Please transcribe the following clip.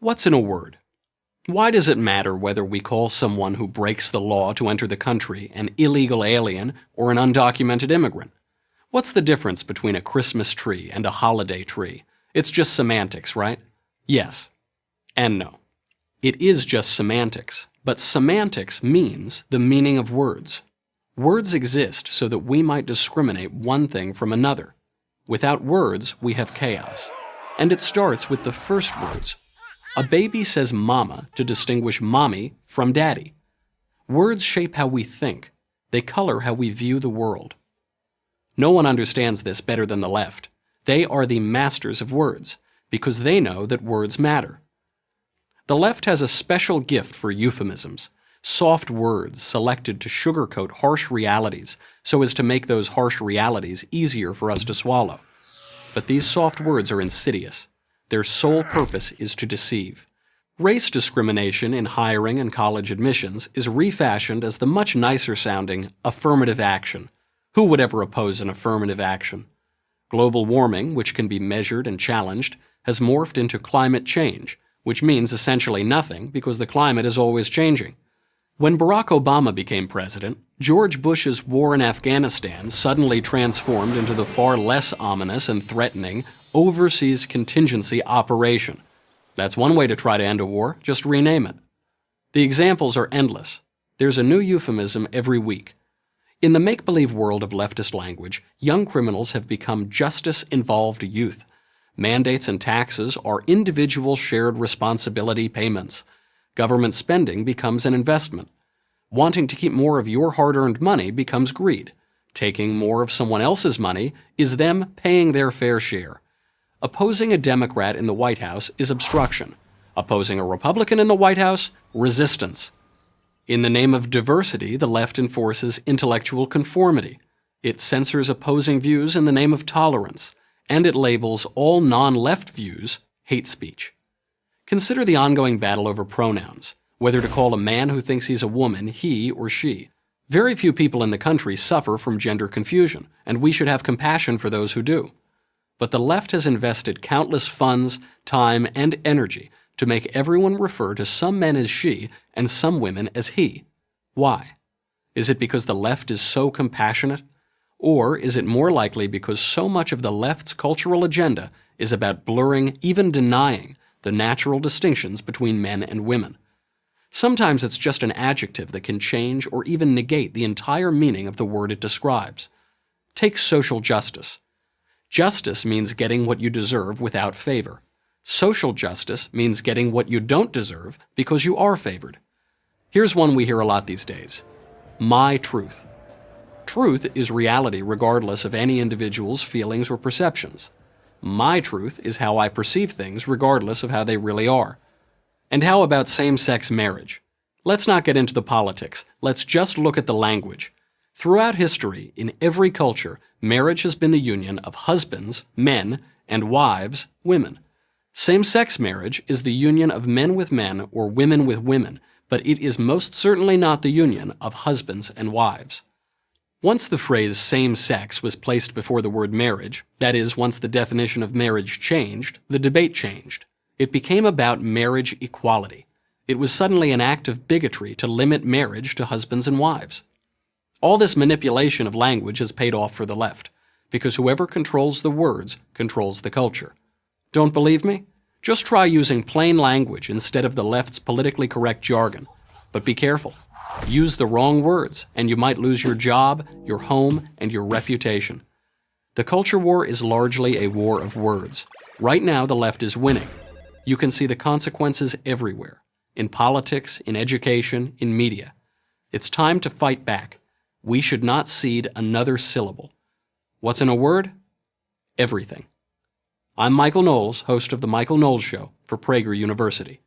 What's in a word? Why does it matter whether we call someone who breaks the law to enter the country an illegal alien or an undocumented immigrant? What's the difference between a Christmas tree and a holiday tree? It's just semantics, right? Yes. And no. It is just semantics, but semantics means the meaning of words. Words exist so that we might discriminate one thing from another. Without words, we have chaos. And it starts with the first words. A baby says mama to distinguish mommy from daddy. Words shape how we think. They color how we view the world. No one understands this better than the left. They are the masters of words, because they know that words matter. The left has a special gift for euphemisms, soft words selected to sugarcoat harsh realities so as to make those harsh realities easier for us to swallow. But these soft words are insidious. Their sole purpose is to deceive. Race discrimination in hiring and college admissions is refashioned as the much nicer sounding affirmative action. Who would ever oppose an affirmative action? Global warming, which can be measured and challenged, has morphed into climate change, which means essentially nothing because the climate is always changing. When Barack Obama became president, George Bush's war in Afghanistan suddenly transformed into the far less ominous and threatening Overseas Contingency Operation. That's one way to try to end a war, just rename it. The examples are endless. There's a new euphemism every week. In the make-believe world of leftist language, young criminals have become justice-involved youth. Mandates and taxes are individual shared responsibility payments. Government spending becomes an investment. Wanting to keep more of your hard-earned money becomes greed. Taking more of someone else's money is them paying their fair share. Opposing a Democrat in the White House is obstruction. Opposing a Republican in the White House, resistance. In the name of diversity, the left enforces intellectual conformity. It censors opposing views in the name of tolerance, and it labels all non-left views hate speech. Consider the ongoing battle over pronouns, whether to call a man who thinks he's a woman he or she. Very few people in the country suffer from gender confusion, and we should have compassion for those who do. But the left has invested countless funds, time, and energy to make everyone refer to some men as she and some women as he. Why? Is it because the left is so compassionate? Or is it more likely because so much of the left's cultural agenda is about blurring, even denying, the natural distinctions between men and women? Sometimes it's just an adjective that can change or even negate the entire meaning of the word it describes. Take social justice. Justice means getting what you deserve without favor. Social justice means getting what you don't deserve because you are favored. Here's one we hear a lot these days. My truth. Truth is reality regardless of any individual's feelings or perceptions. My truth is how I perceive things regardless of how they really are. And how about same-sex marriage? Let's not get into the politics. Let's just look at the language. Throughout history, in every culture, marriage has been the union of husbands, men, and wives, women. Same-sex marriage is the union of men with men or women with women, but it is most certainly not the union of husbands and wives. Once the phrase same-sex was placed before the word marriage, that is, once the definition of marriage changed, the debate changed. It became about marriage equality. It was suddenly an act of bigotry to limit marriage to husbands and wives. All this manipulation of language has paid off for the left, because whoever controls the words controls the culture. Don't believe me? Just try using plain language instead of the left's politically correct jargon. But be careful. Use the wrong words, and you might lose your job, your home, and your reputation. The culture war is largely a war of words. Right now, the left is winning. You can see the consequences everywhere, in politics, in education, in media. It's time to fight back. We should not cede another syllable. What's in a word? Everything. I'm Michael Knowles, host of The Michael Knowles Show for Prager University.